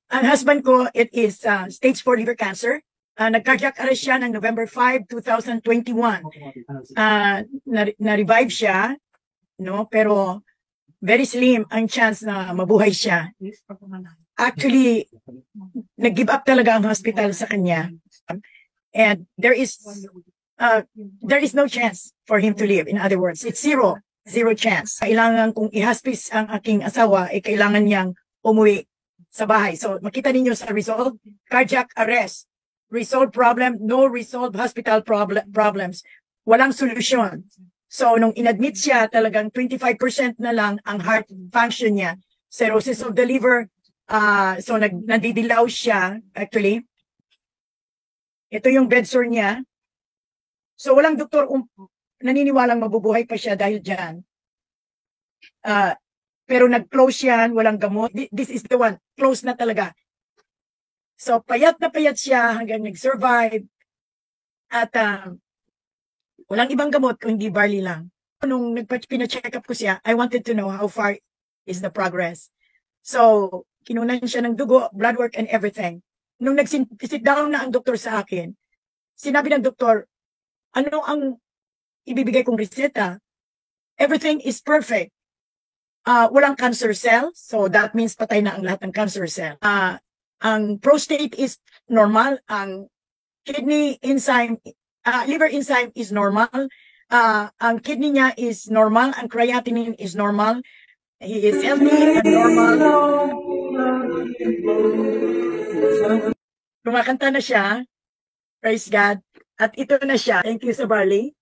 Ang husband ko, it is stage 4 liver cancer. Nag-cardiac arrest siya ng November 5, 2021. Na-revive siya, no? Pero very slim ang chance na mabuhay siya. Actually, nag-give up talaga ang hospital sa kanya. And there is no chance for him to live. In other words, it's zero chance. Kailangan kung i-hospice ang aking asawa, kailangan niyang umuwi sa bahay. So makita ninyo sa result, cardiac arrest, resolved problem, no resolved hospital problems, walang solusyon. So nung inadmit siya, talagang 25% na lang ang heart function niya. Cirrhosis of the liver, so nadidilaw siya actually. Ito yung bedsore niya. So walang doktor naniniwalang mabubuhay pa siya dahil dyan. Pero nag-close yan, walang gamot. This is the one, close na talaga. So payat na payat siya hanggang nag-survive. At walang ibang gamot kung hindi barley lang. Nung pina-check up ko siya, I wanted to know how far is the progress. So kinunan siya ng dugo, blood work and everything. Nung nag-sit down na ang doktor sa akin, sinabi ng doktor, ano ang ibibigay kong reseta? Everything is perfect. Walang cancer cell, so that means patay na ang lahat ng cancer cell. Ang prostate is normal, ang kidney enzyme, liver enzyme is normal, ang kidney niya is normal, ang creatinine is normal, he is healthy and normal. Kumakanta na siya, praise God, at ito na siya. Thank you sa barley.